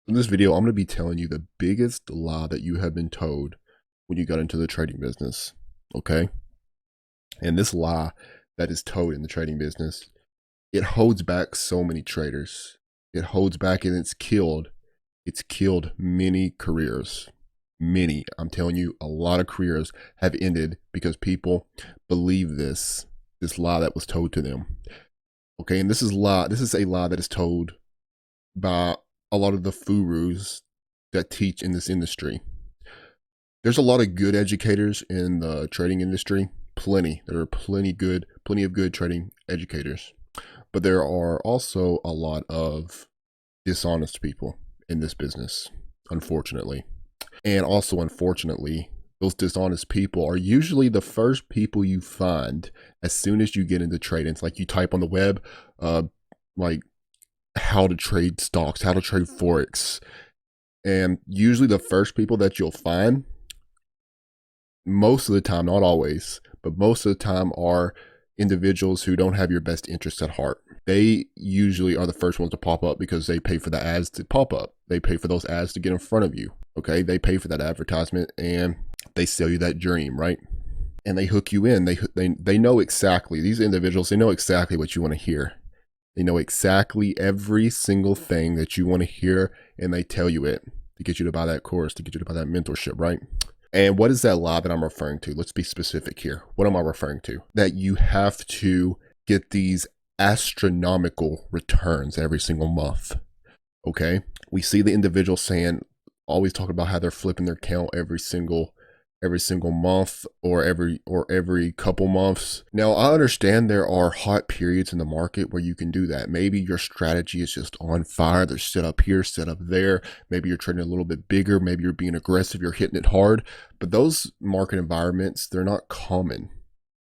In this video, I'm going to be telling you the biggest lie that you have been told when you got into the trading business. Okay. And this lie that is told in the trading business, it holds back so many traders. It holds back and it's killed many careers. Many, I'm telling you, a lot of careers have ended because people believe this lie that was told to them. Okay. And this is a lie that is told by a lot of the gurus that teach in this industry. There's a lot of good educators in the trading industry. Plenty. There are plenty of good trading educators. But there are also a lot of dishonest people in this business, unfortunately. And also, unfortunately, those dishonest people are usually the first people you find as soon as you get into trading. It's like you type on the web, like how to trade stocks, how to trade Forex. And usually the first people that you'll find, most of the time, not always, but most of the time are individuals who don't have your best interests at heart. They usually are the first ones to pop up because they pay for the ads to pop up. They pay for those ads to get in front of you. Okay. They pay for that advertisement and they sell you that dream, right? And they hook you in. They know exactly, these individuals, they know exactly what you want to hear. They know exactly every single thing that you want to hear, and they tell you it to get you to buy that course, to get you to buy that mentorship, right? And what is that lie that I'm referring to? Let's be specific here. What am I referring to? That you have to get these astronomical returns every single month. Okay? We see the individual saying, always talking about how they're flipping their account every single month or every couple months. Now, I understand there are hot periods in the market where you can do that. Maybe your strategy is just on fire. They're set up here, set up there. Maybe you're trading a little bit bigger. Maybe you're being aggressive. You're hitting it hard. But those market environments, they're not common.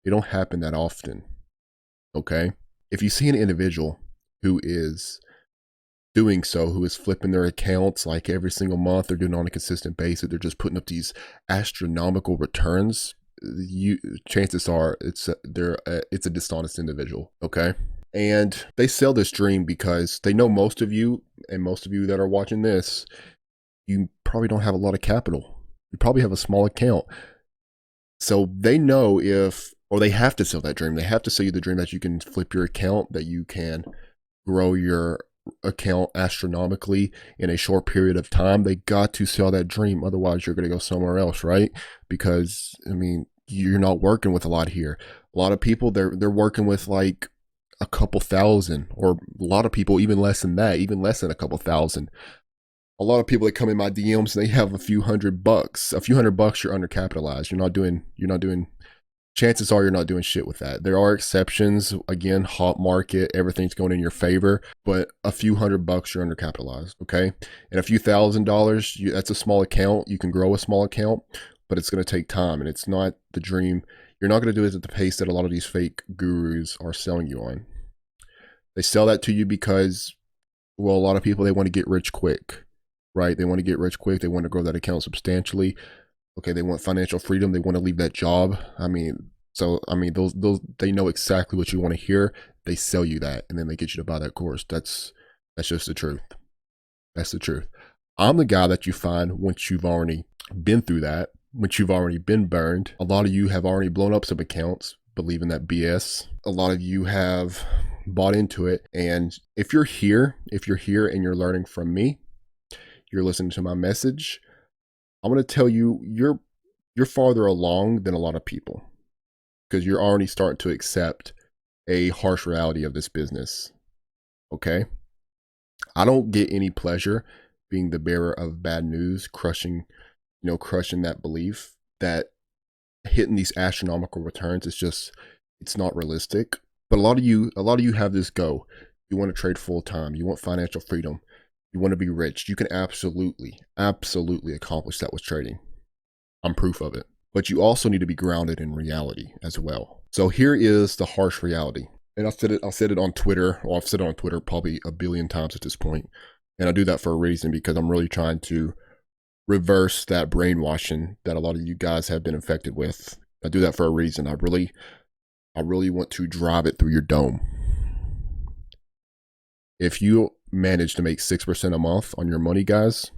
They don't happen that often. Okay? If you see an individual who is doing so, who is flipping their accounts like every single month, they're doing it on a consistent basis, they're just putting up these astronomical returns, chances are it's a dishonest individual. Okay. And they sell this dream because they know most of you, and most of you that are watching this, you probably don't have a lot of capital. You probably have a small account. So they know or they have to sell that dream. They have to sell you the dream that you can flip your account, that you can grow your account astronomically in a short period of time. They got to sell that dream. Otherwise, you're going to go somewhere else, right? Because, I mean, you're not working with a lot here. A lot of people, they're working with like a couple thousand, or a lot of people even less than that, even less than a couple thousand. A lot of people that come in my DMs, they have a few hundred bucks. A few hundred bucks, you're undercapitalized. You're not doing chances are you're not doing shit with that. There are exceptions. Again, hot market, everything's going in your favor, but a few hundred bucks, you're undercapitalized. Okay. And a few $1,000s, that's a small account. You can grow a small account, but it's going to take time, and it's not the dream. You're not going to do it at the pace that a lot of these fake gurus are selling you on. They sell that to you because, well, a lot of people, they want to get rich quick, right? They want to get rich quick. They want to grow that account substantially. Okay, they want financial freedom. They want to leave that job. Those they know exactly what you want to hear. They sell you that, and then they get you to buy that course. That's just the truth. That's the truth. I'm the guy that you find once you've already been through that, once you've already been burned. A lot of you have already blown up some accounts, believing that BS. A lot of you have bought into it, and if you're here and you're learning from me, you're listening to my message, I'm going to tell you, you're farther along than a lot of people, because you're already starting to accept a harsh reality of this business. Okay? I don't get any pleasure being the bearer of bad news, crushing that belief that hitting these astronomical returns is it's not realistic. But a lot of you have this go. You want to trade full time. You want financial freedom. You want to be rich. You can absolutely accomplish that with trading. I'm proof of it. But you also need to be grounded in reality as well. So here is the harsh reality. And I said it on Twitter, or I've said it on Twitter probably a billion times at this point. And I do that for a reason, because I'm really trying to reverse that brainwashing that a lot of you guys have been infected with. I do that for a reason. I really want to drive it through your dome. If you manage to make 6% a month on your money, guys,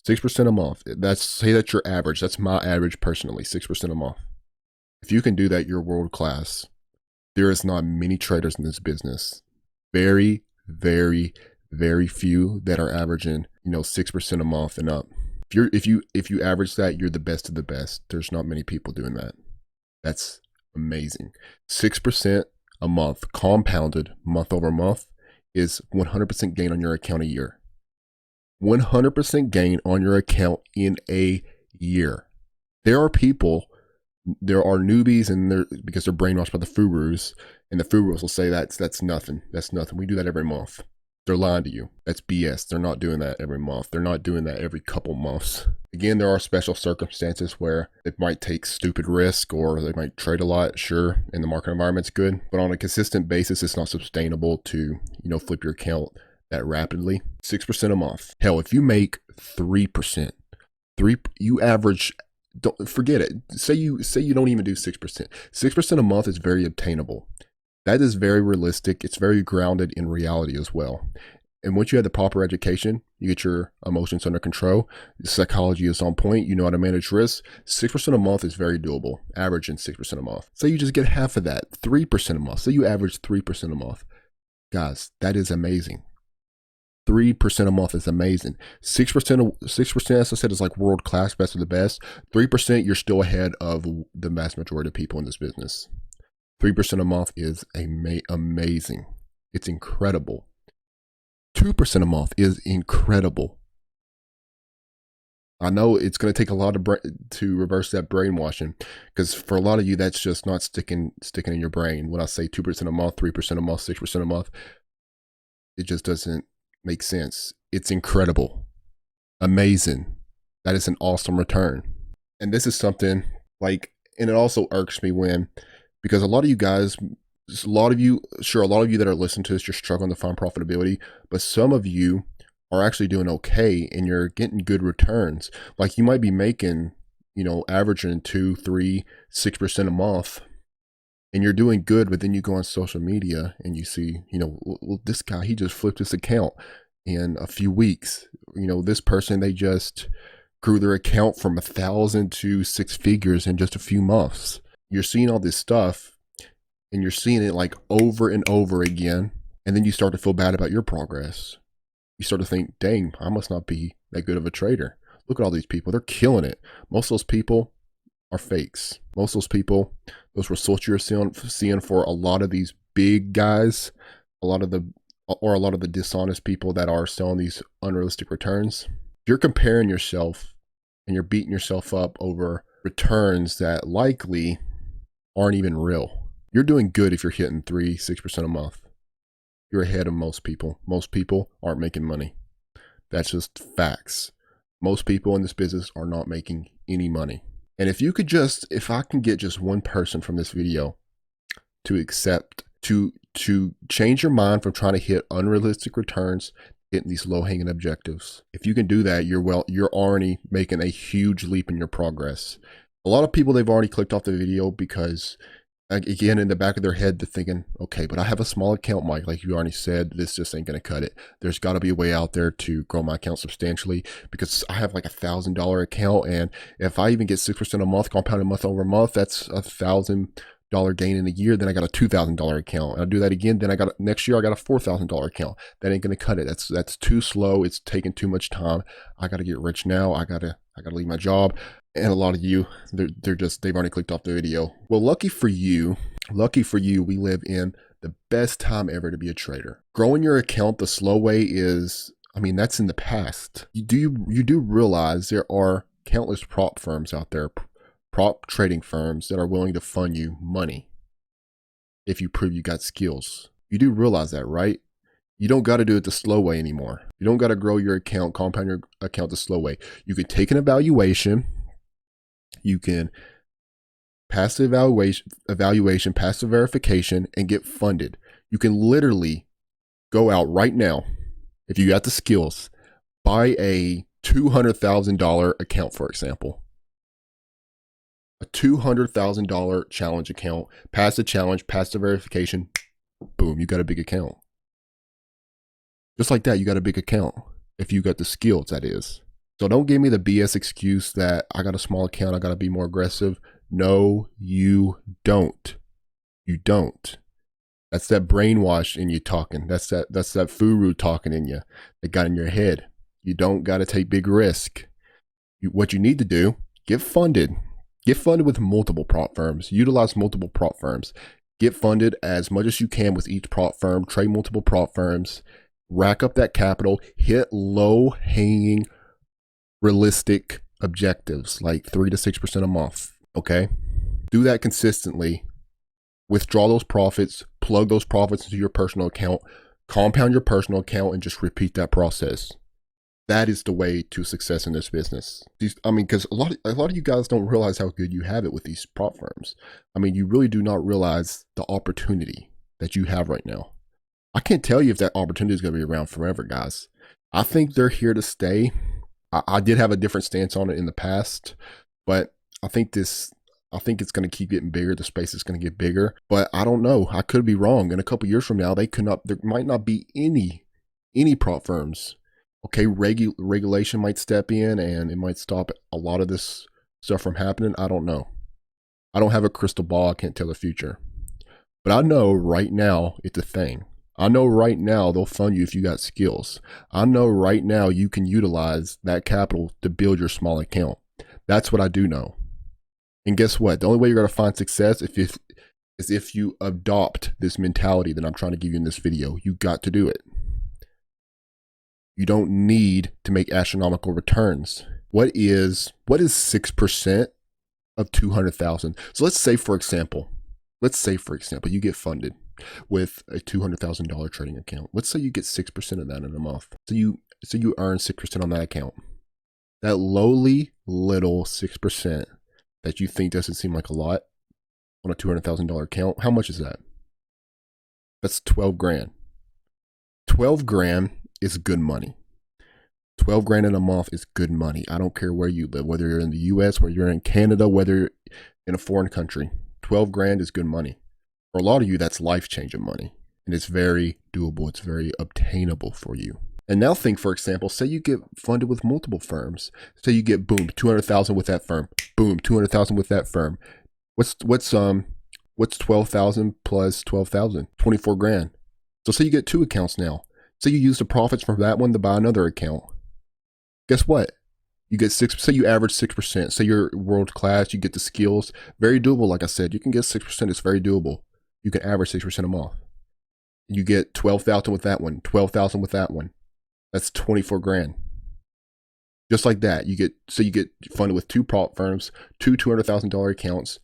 6% a month, say that's your average. That's my average personally, 6% a month. If you can do that, you're world class. There is not many traders in this business. Very, very, very few that are averaging, 6% a month and up. If you average that, you're the best of the best. There's not many people doing that. That's amazing. 6% a month, compounded month over month, is 100% gain on your account a year. 100% gain on your account in a year. There are newbies, and because they're brainwashed by the gurus, and the gurus will say that's nothing. That's nothing. We do that every month. They're lying to you. That's BS. They're not doing that every month. They're not doing that every couple months. Again, there are special circumstances where it might take stupid risk, or they might trade a lot, sure, and the market environment's good. But on a consistent basis, it's not sustainable to, flip your account that rapidly. 6% a month. Hell, if you make 3%, you average, don't forget it. Say you don't even do 6%. 6% a month is very obtainable. That is very realistic. It's very grounded in reality as well. And once you have the proper education, you get your emotions under control. The psychology is on point. You know how to manage risk. 6% a month is very doable. Averaging 6% a month. Say you just get half of that, 3% a month. Say you average 3% a month. Guys, that is amazing. 3% a month is amazing. 6%, as I said, is like world class, best of the best. 3%, you're still ahead of the vast majority of people in this business. 3% a month is amazing. It's incredible. 2% a month is incredible. I know it's going to take a lot to reverse that brainwashing, because for a lot of you, that's just not sticking in your brain. When I say 2% a month, 3% a month, 6% a month, it just doesn't make sense. It's incredible. Amazing. That is an awesome return. And this is something and it also irks me because a lot of you guys, a lot of you that are listening to this, you're struggling to find profitability, but some of you are actually doing okay and you're getting good returns. Like you might be making, averaging 2, 3, 6% a month, and you're doing good, but then you go on social media and you see, well, this guy, he just flipped his account in a few weeks. This person, they just grew their account from 1,000 to 6 figures in just a few months. You're seeing all this stuff and you're seeing it like over and over again. And then you start to feel bad about your progress. You start to think, dang, I must not be that good of a trader. Look at all these people. They're killing it. Most of those people are fakes. Most of those people, those results you're seeing for a lot of these big guys, a lot of the dishonest people that are selling these unrealistic returns. You're comparing yourself and you're beating yourself up over returns that likely aren't even real. You're doing good if you're hitting 3, 6% a month. You're ahead of most people. Most people aren't making money. That's just facts. Most people in this business are not making any money. And if I can get just one person from this video to change your mind from trying to hit unrealistic returns, hitting these low-hanging objectives. If you can do that, you're already making a huge leap in your progress. A lot of people, they've already clicked off the video because, again, in the back of their head, they're thinking, okay, but I have a small account, Mike. Like you already said, this just ain't going to cut it. There's got to be a way out there to grow my account substantially, because I have like $1,000 account. And if I even get 6% a month, compounded month over month, that's $1,000 gain in a year. Then I got a $2,000 account. And I do that again. Then next year I got a $4,000 account. That ain't going to cut it. That's too slow. It's taking too much time. I got to get rich now. I got to leave my job. And a lot of you, they've already clicked off the video. Well, lucky for you, we live in the best time ever to be a trader. Growing your account the slow way that's in the past. You do realize there are countless prop firms out there, prop trading firms that are willing to fund you money if you prove you got skills. You do realize that, right? You don't got to do it the slow way anymore. You don't got to grow your account, compound your account the slow way. You can take an evaluation. You can pass the evaluation, pass the verification, and get funded. You can literally go out right now, if you got the skills, buy a $200,000 account, for example. A $200,000 challenge account, pass the challenge, pass the verification, boom, you got a big account. Just like that, you got a big account. If you got the skills, that is. So don't give me the BS excuse that I got a small account, I got to be more aggressive. No, you don't. You don't. That's that brainwash in you talking. That's that furu talking in you that got in your head. You don't got to take big risk. What you need to do, get funded. Get funded with multiple prop firms. Utilize multiple prop firms. Get funded as much as you can with each prop firm. Trade multiple prop firms. Rack up that capital. Hit low-hanging, realistic objectives like 3 to 6% a month. Okay? Do that consistently. Withdraw those profits. Plug those profits into your personal account. Compound your personal account and just repeat that process. That is the way to success in this business. I mean, because a lot of you guys don't realize how good you have it with these prop firms. I mean, you really do not realize the opportunity that you have right now. I can't tell you if that opportunity is going to be around forever, guys. I think they're here to stay. I did have a different stance on it in the past, but I think it's going to keep getting bigger. The space is going to get bigger, but I don't know. I could be wrong. In a couple years from now, there might not be any prop firms. Okay, regulation might step in and it might stop a lot of this stuff from happening. I don't know. I don't have a crystal ball. I can't tell the future. But I know right now it's a thing. I know right now they'll fund you if you got skills. I know right now you can utilize that capital to build your small account. That's what I do know. And guess what? The only way you're going to find success is if you adopt this mentality that I'm trying to give you in this video. You got to do it. You don't need to make astronomical returns. What is 6% of 200,000? So let's say for example, you get funded with a $200,000 trading account. Let's say you get 6% of that in a month. So you earn 6% on that account. That lowly little 6% that you think doesn't seem like a lot on a $200,000 account. How much is that? That's 12 grand. 12 grand is good money. 12 grand in a month is good money. I don't care where you live, whether you're in the US, whether you're in Canada, whether you're in a foreign country. 12 grand is good money. For a lot of you, that's life-changing money. And it's very doable. It's very obtainable for you. And now think, for example, say you get funded with multiple firms. Say you get, boom, 200,000 with that firm. Boom, 200,000 with that firm. What's 12,000 plus 12,000? 24 grand. So say you get 2 accounts now. Say you use the profits from that one to buy another account. Guess what? You get 6%. Say you average 6%. Say you're world class. You get the skills. Very doable. Like I said, you can get 6%. It's very doable. You can average 6% a month. You get 12,000 with that one. 12,000 with that one. That's 24 grand. Just like that. You get funded with 2 prop firms, 2 $200,000 accounts,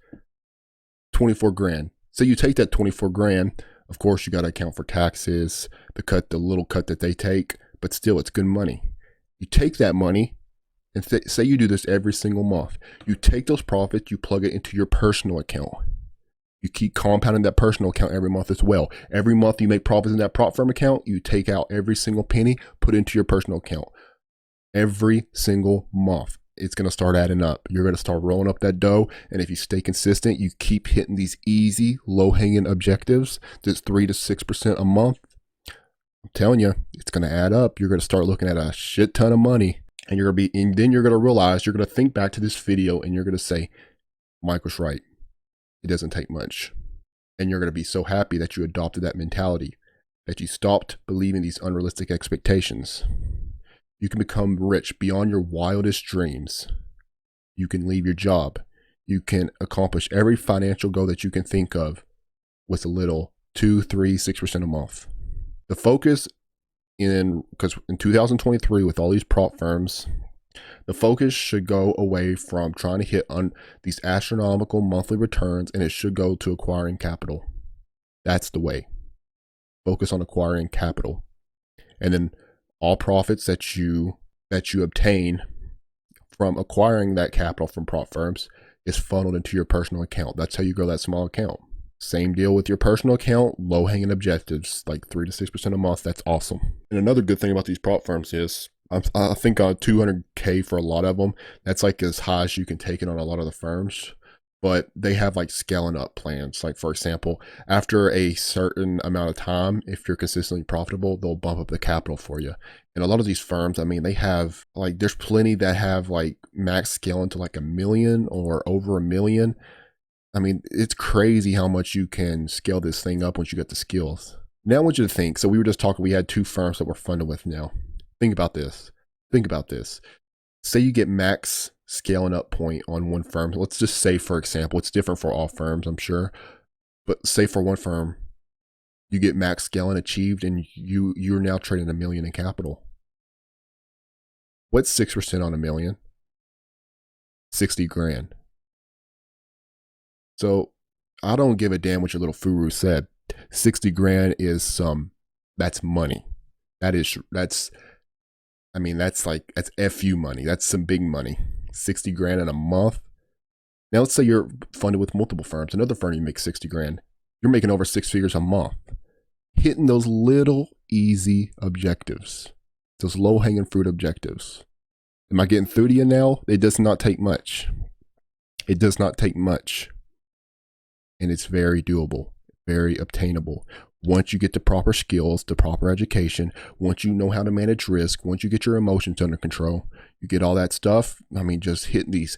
24 grand. So you take that 24 grand. Of course, you got to account for taxes, the little cut that they take, but still, it's good money. You take that money and say you do this every single month. You take those profits, you plug it into your personal account. You keep compounding that personal account every month as well. Every month you make profits in that prop firm account, you take out every single penny, put it into your personal account. Every single month. It's going to start adding up. You're going to start rolling up that dough. And if you stay consistent, you keep hitting these easy, low-hanging objectives, that's 3 to 6% a month. I'm telling you, it's going to add up. You're going to start looking at a shit ton of money. And then you're going to realize, you're going to think back to this video and you're going to say, Mike was right. It doesn't take much. And you're going to be so happy that you adopted that mentality, that you stopped believing these unrealistic expectations. You can become rich beyond your wildest dreams. You can leave your job. You can accomplish every financial goal that you can think of with a little 2, 3, 6% a month. The focus because in 2023, with all these prop firms, the focus should go away from trying to hit on these astronomical monthly returns, and it should go to acquiring capital. That's the way. Focus on acquiring capital. And then all profits that you obtain from acquiring that capital from prop firms is funneled into your personal account. That's how you grow that small account. Same deal with your personal account, low-hanging objectives, like 3 to 6% a month. That's awesome. And another good thing about these prop firms is, I think 200K for a lot of them, that's like as high as you can take it on a lot of the firms. but they have like scaling up plans. Like, for example, after a certain amount of time, if you're consistently profitable, they'll bump up the capital for you. And a lot of these firms, I mean, they have like, there's plenty that have like max scaling to like 1 million or over 1 million. I mean, it's crazy how much you can scale this thing up once you get the skills. Now I want you to think. So we were just talking, we had 2 firms that we're funded with now. Think about this. Think about this. Say you get max scaling up point on one firm. Let's just say, for example, it's different for all firms, I'm sure. But say for one firm, you get max scaling achieved and you're now trading 1 million in capital. What's 6% on 1 million? 60 grand. So I don't give a damn what your little furu said. 60 grand is that's money. That's FU money. That's some big money. 60 grand in a month. Now let's say you're funded with multiple firms. Another firm, you make 60 grand. You're making over 6 figures a month. Hitting those little easy objectives. Those low hanging fruit objectives. Am I getting through to you now? It does not take much. It does not take much. And it's very doable, very obtainable. Once you get the proper skills, the proper education, once you know how to manage risk, once you get your emotions under control, you get all that stuff. I mean, just hitting these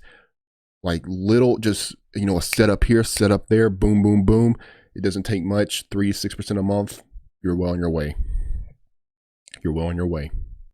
like little, just, you know, a setup here, setup there, boom, boom, boom. It doesn't take much, 3 to 6% a month. You're well on your way. You're well on your way.